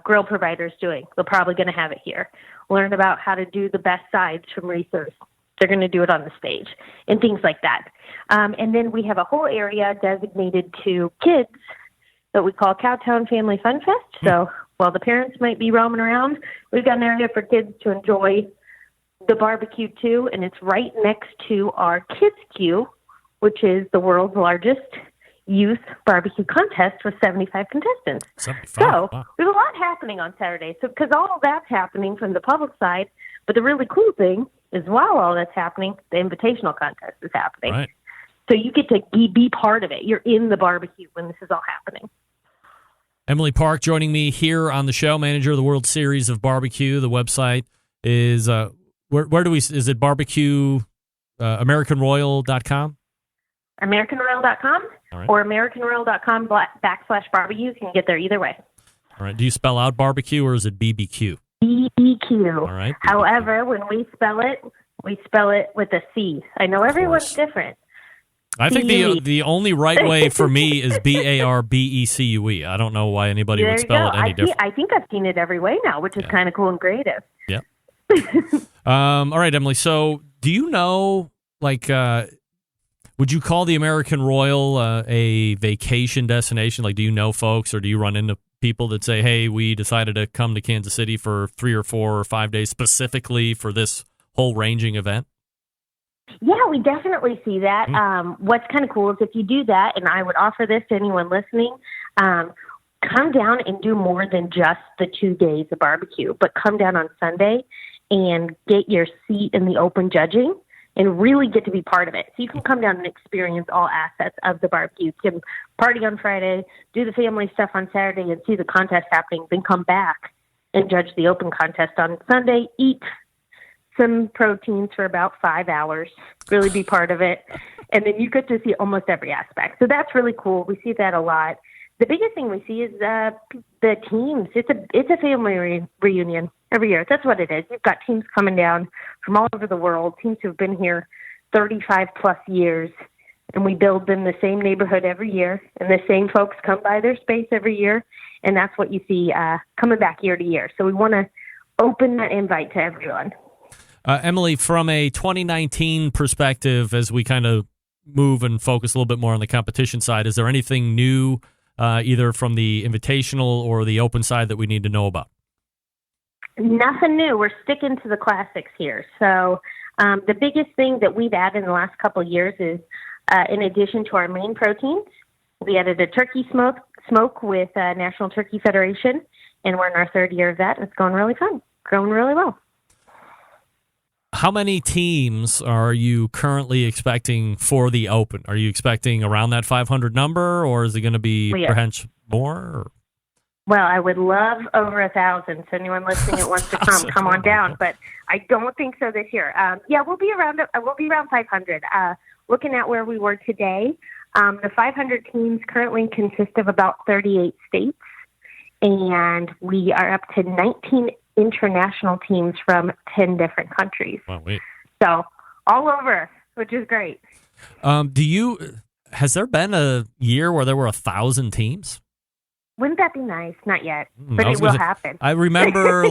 grill provider's doing, they're probably going to have it here. Learn about how to do the best sides from racers. They're going to do it on the stage and things like that. And then we have a whole area designated to kids that we call Cowtown Family Fun Fest. So while the parents might be roaming around, we've got an area for kids to enjoy the barbecue too, and it's right next to our Kids Queue, which is the world's largest youth barbecue contest with 75 contestants. 75. So Wow. there's a lot happening on Saturday. So because all of that's happening from the public side, but the really cool thing as well, all that's happening, the invitational contest is happening. Right. So you get to be part of it. You're in the barbecue when this is all happening. Emily Park joining me here on the show, manager of the World Series of Barbecue. The website is, where do we, is it barbecue, AmericanRoyal.com? AmericanRoyal.com or AmericanRoyal.com/barbecue. You can get there either way. All right. Do you spell out barbecue or is it BBQ? BBQ. All right. BBQ. However, when we spell it with a C. I know everyone's different. I think the only right way for me is BARBECUE. I don't know why anybody would spell it any different. I think I've seen it every way now, which is kind of cool and creative. Yeah. All right, Emily. So do you know, like, would you call the American Royal a vacation destination? Like, do you know folks or do you run into people that say, hey, we decided to come to Kansas City for 3 or 4 or 5 days specifically for this whole ranging event? Yeah, we definitely see that. What's kind of cool is if you do that, and I would offer this to anyone listening, come down and do more than just the 2 days of barbecue, but come down on Sunday and get your seat in the open judging and really get to be part of it. So you can come down and experience all assets of the barbecue. You can party on Friday, do the family stuff on Saturday, and see the contest happening, then come back and judge the open contest on Sunday, eat some proteins for about 5 hours, really be part of it. And then you get to see almost every aspect. So that's really cool. We see that a lot. The biggest thing we see is the teams. It's a family reunion every year. That's what it is. You've got teams coming down from all over the world, teams who've been here 35 plus years, and we build them the same neighborhood every year, and the same folks come by their space every year, and that's what you see coming back year to year. So we want to open that invite to everyone. Emily, from a 2019 perspective, as we kind of move and focus a little bit more on the competition side, is there anything new either from the invitational or the open side that we need to know about? Nothing new. We're sticking to the classics here. So the biggest thing that we've added in the last couple of years is, in addition to our main proteins, we added a turkey smoke with National Turkey Federation, and we're in our 3rd year of that, and it's going really fun, growing really well. How many teams are you currently expecting for the Open? Are you expecting around that 500 number, or is it going to be perhaps more? Or? Well, I would love over 1,000. So anyone listening that wants to come on down. But I don't think so this year. We'll be around 500. Looking at where we were today, the 500 teams currently consist of about 38 states, and we are up to 19 international teams from 10 different countries. Wow, wait. So all over, which is great. Has there been a year where there were 1,000 teams? Wouldn't that be nice? Not yet, but it will happen. I remember,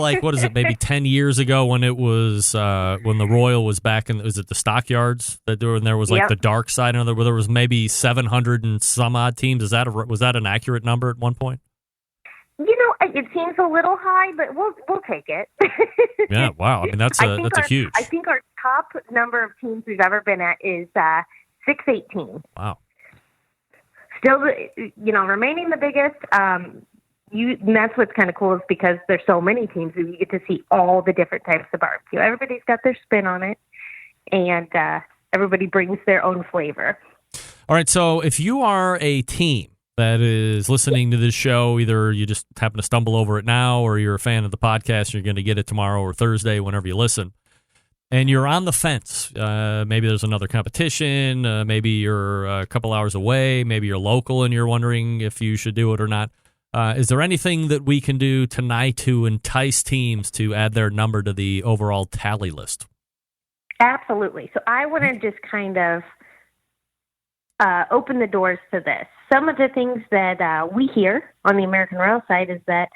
maybe 10 years ago when it was when the Royal was back in, was it the Stockyards? When there was the dark side, where there was maybe 700 and some odd teams. Was that an accurate number at one point? It seems a little high, but we'll take it. Yeah, wow. I mean, that's huge. I think our top number of teams we've ever been at is 618. Wow. Still, remaining the biggest. And that's what's kind of cool is because there's so many teams that you get to see all the different types of barbecue. Everybody's got their spin on it, and everybody brings their own flavor. All right, so if you are a team that is listening to this show, either you just happen to stumble over it now or you're a fan of the podcast and you're going to get it tomorrow or Thursday whenever you listen, and you're on the fence, maybe there's another competition, maybe you're a couple hours away, maybe you're local and you're wondering if you should do it or not, is there anything that we can do tonight to entice teams to add their number to the overall tally list? Absolutely. So I want to just kind of open the doors to this. Some of the things that we hear on the American Royal side is that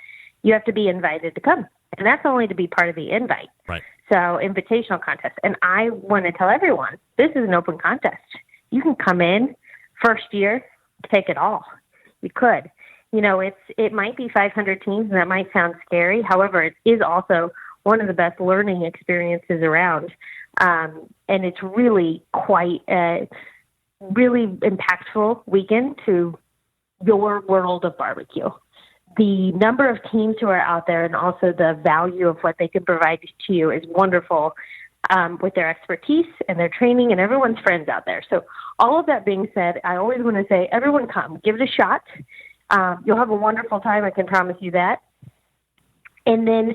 you have to be invited to come, and that's only to be part of the invite. Right. So invitational contest. And I want to tell everyone, this is an open contest. You can come in first year, take it all. You could. It might be 500 teams, and that might sound scary. However, it is also one of the best learning experiences around. And it's really quite really impactful weekend to your world of barbecue. The number of teams who are out there and also the value of what they can provide to you is wonderful. with their expertise and their training, and everyone's friends out there. So all of that being said, I always want to say, everyone come, give it a shot. You'll have a wonderful time, I can promise you that. And then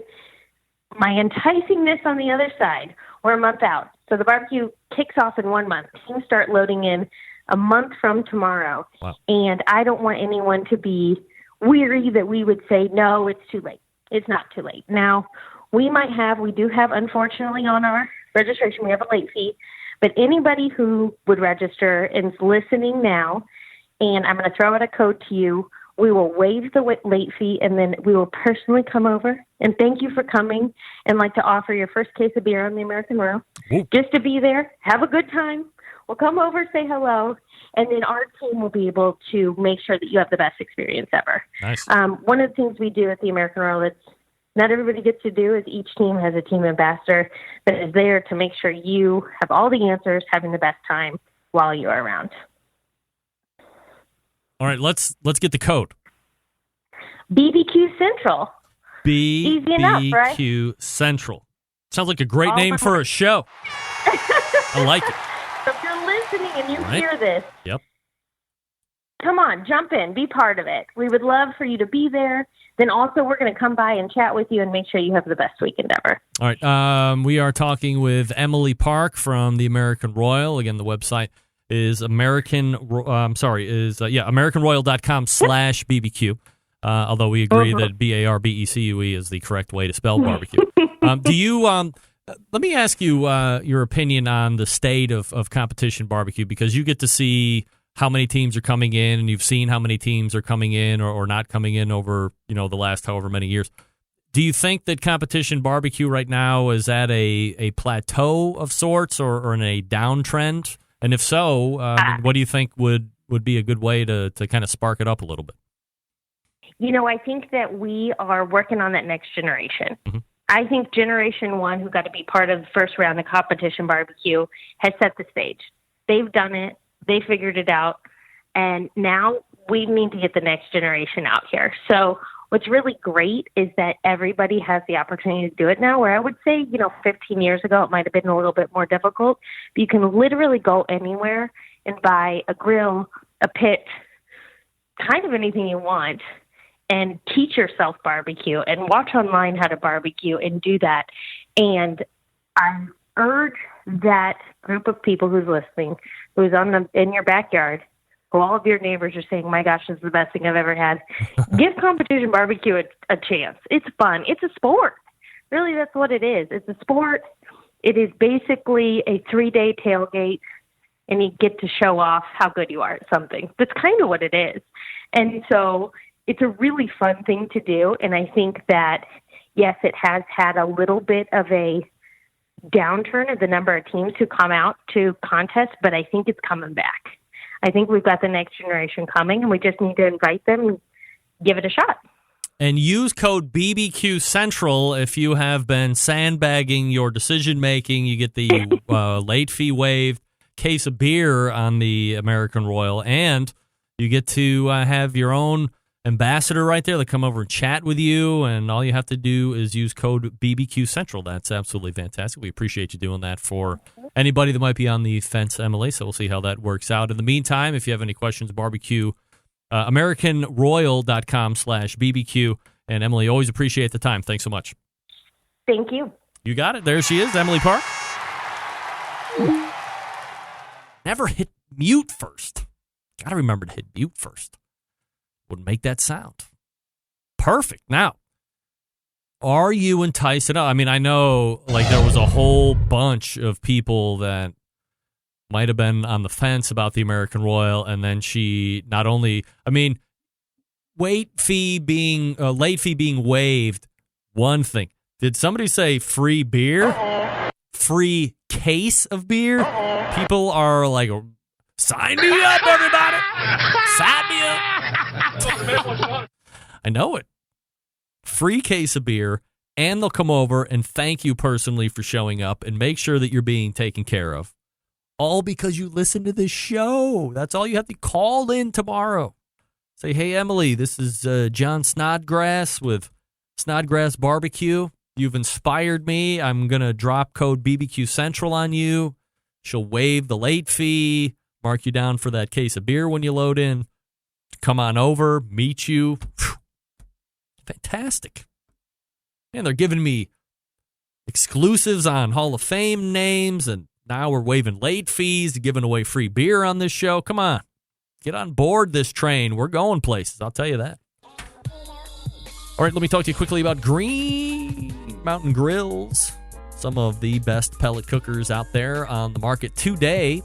my enticingness on the other side, we're a month out. So the barbecue kicks off in 1 month. Teams start loading in a month from tomorrow. Wow. And I don't want anyone to be weary that we would say, no, it's too late. It's not too late. Now, we do have, unfortunately, on our registration, we have a late fee. But anybody who would register and is listening now, and I'm going to throw out a code to you, we will waive the late fee, and then we will personally come over and thank you for coming and like to offer your first case of beer on the American Royal. Just to be there, have a good time. We'll come over, say hello, and then our team will be able to make sure that you have the best experience ever. Nice. One of the things we do at the American Royal that's not everybody gets to do is each team has a team ambassador that is there to make sure you have all the answers, having the best time while you're around. All right, let's get the code. BBQ Central. Easy enough, right? BBQ Central. Sounds like a great name for a show. I like it. So if you're listening and you hear this, come on, jump in, be part of it. We would love for you to be there. Then also we're going to come by and chat with you and make sure you have the best weekend ever. All right, we are talking with Emily Park from the American Royal. Again, the website is AmericanRoyal.com/BBQ. Although we agree that BARBECUE is the correct way to spell barbecue. Do you? Let me ask you your opinion on the state of competition barbecue, because you get to see how many teams are coming in, and you've seen how many teams are coming in or not coming in over the last however many years. Do you think that competition barbecue right now is at a plateau of sorts or in a downtrend? And if so, what do you think would be a good way to kind of spark it up a little bit? I think that we are working on that next generation. Mm-hmm. I think Generation 1, who got to be part of the first round of competition barbecue, has set the stage. They've done it. They figured it out. And now we need to get the next generation out here. So what's really great is that everybody has the opportunity to do it now, where I would say, 15 years ago, it might have been a little bit more difficult. But you can literally go anywhere and buy a grill, a pit, kind of anything you want, and teach yourself barbecue and watch online how to barbecue and do that. And I urge that group of people who's listening, who's in your backyard, who all of your neighbors are saying, my gosh, this is the best thing I've ever had. Give competition barbecue a chance. It's fun. It's a sport. Really, that's what it is. It's a sport. It is basically a 3-day tailgate, and you get to show off how good you are at something. That's kind of what it is. And so it's a really fun thing to do, and I think that, yes, it has had a little bit of a downturn of the number of teams who come out to contests, but I think it's coming back. I think we've got the next generation coming, and we just need to invite them and give it a shot. And use code BBQ Central if you have been sandbagging your decision-making. You get the late fee waived, case of beer on the American Royal, and you get to have your own ambassador right there. They come over and chat with you, and all you have to do is use code BBQ Central. That's absolutely fantastic. We appreciate you doing that for anybody that might be on the fence, Emily, so we'll see how that works out. In the meantime, if you have any questions, barbecue, AmericanRoyal.com/BBQ. And Emily, always appreciate the time. Thanks so much. Thank you. You got it. There she is, Emily Park. Never hit mute first. Got to remember to hit mute first. Would make that sound. Perfect. Now, are you enticed enough? I mean, I know there was a whole bunch of people that might have been on the fence about the American Royal, and then she not only, late fee being waived, one thing. Did somebody say free beer? Free case of beer? People are like, sign me up, everybody. Sign me up. I know it. Free case of beer, and they'll come over and thank you personally for showing up and make sure that you're being taken care of. All because you listen to this show. That's all you have to call in tomorrow. Say, hey, Emily, this is John Snodgrass with Snodgrass Barbecue. You've inspired me. I'm going to drop code BBQ Central on you. She'll waive the late fee, mark you down for that case of beer when you load in, come on over, meet you. Whew. Fantastic. And they're giving me exclusives on Hall of Fame names, and now we're waiving late fees, giving away free beer on this show. Come on. Get on board this train. We're going places, I'll tell you that. All right, let me talk to you quickly about Green Mountain Grills. Some of the best pellet cookers out there on the market today.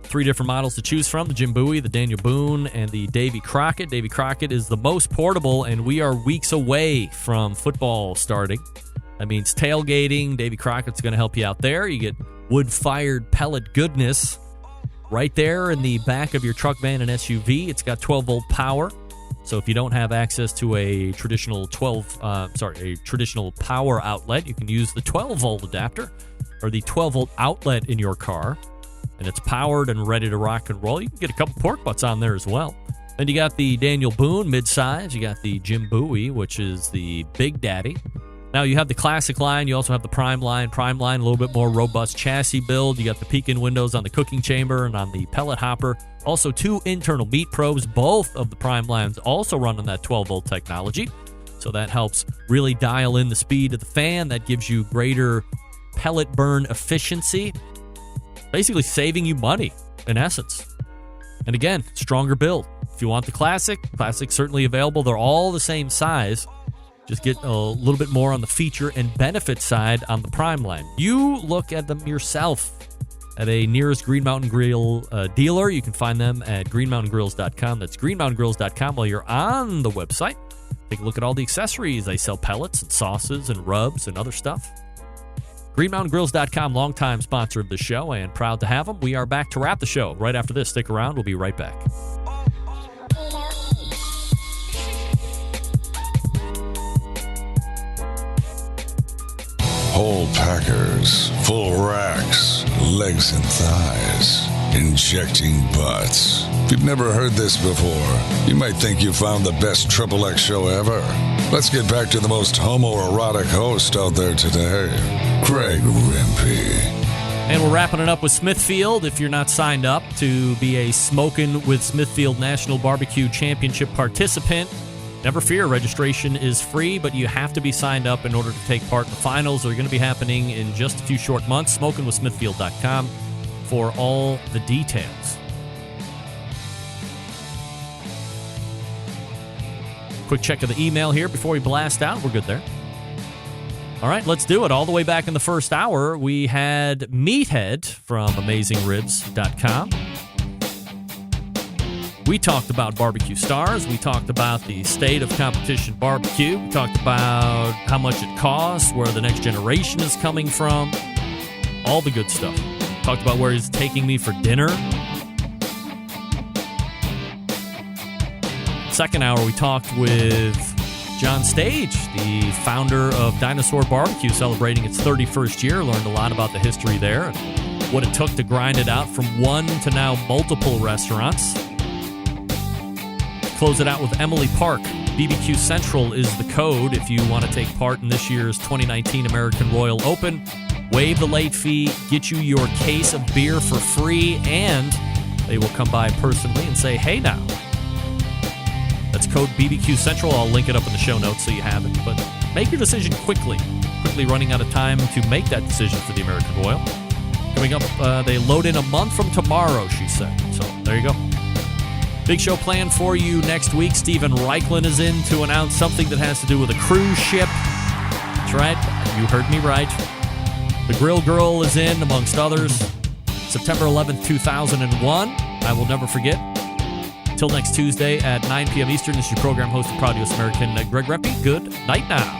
3 different models to choose from, the Jim Bowie, the Daniel Boone, and the Davy Crockett. Davy Crockett is the most portable, and we are weeks away from football starting. That means tailgating. Davy Crockett's going to help you out there. You get wood-fired pellet goodness right there in the back of your truck, van, and SUV. It's got 12-volt power. So if you don't have access to a traditional traditional power outlet, you can use the 12-volt adapter or the 12-volt outlet in your car, and it's powered and ready to rock and roll. You can get a couple pork butts on there as well. Then you got the Daniel Boone midsize. You got the Jim Bowie, which is the Big Daddy. Now you have the classic line. You also have the Prime line. Prime line, a little bit more robust chassis build. You got the peek-in windows on the cooking chamber and on the pellet hopper. Also 2 internal meat probes. Both of the Prime lines also run on that 12-volt technology. So that helps really dial in the speed of the fan. That gives you greater pellet burn efficiency. Basically saving you money, in essence. And again, stronger build. If you want the classic's certainly available. They're all the same size. Just get a little bit more on the feature and benefit side on the Prime line. You look at them yourself at a nearest Green Mountain Grill dealer. You can find them at greenmountaingrills.com. That's greenmountaingrills.com. While you're on the website, take a look at all the accessories. They sell pellets and sauces and rubs and other stuff. greenmountaingrills.com, longtime sponsor of the show, and proud to have them. We are back to wrap the show right after this. Stick around. We'll be right back. Whole packers, full racks, legs and thighs, injecting butts. If you've never heard this before, you might think you found the best XXX show ever. Let's get back to the most homoerotic host out there today, Greg Rempe. And we're wrapping it up with Smithfield. If you're not signed up to be a Smokin' with Smithfield National Barbecue Championship participant, never fear, registration is free, but you have to be signed up in order to take part in the finals. They're going to be happening in just a few short months. SmokinWithSmithfield.com for all the details. Quick check of the email here before we blast out. We're good there. All right, let's do it. All the way back in the first hour, we had Meathead from AmazingRibs.com. We talked about barbecue stars. We talked about the state of competition barbecue. We talked about how much it costs, where the next generation is coming from, all the good stuff. Talked about where he's taking me for dinner. Second hour, we talked with John Stage, the founder of Dinosaur Bar-B-Que, celebrating its 31st year. Learned a lot about the history there and what it took to grind it out from one to now multiple restaurants. Close it out with Emily Park. BBQ Central is the code if you want to take part in this year's 2019 American Royal Open. Waive the late fee, get you your case of beer for free, and they will come by personally and say, hey now. That's code BBQ Central. I'll link it up in the show notes so you have it. But make your decision quickly. Quickly running out of time to make that decision for the American Royal. Coming up, they load in a month from tomorrow, she said. So there you go. Big show planned for you next week. Steven Reichlin is in to announce something that has to do with a cruise ship. That's right. You heard me right. The Grill Girl is in, amongst others. September 11th, 2001. I will never forget. Till next Tuesday at 9 p.m. Eastern, this is your program host of Proud U.S. American, Greg Rempe. Good night now.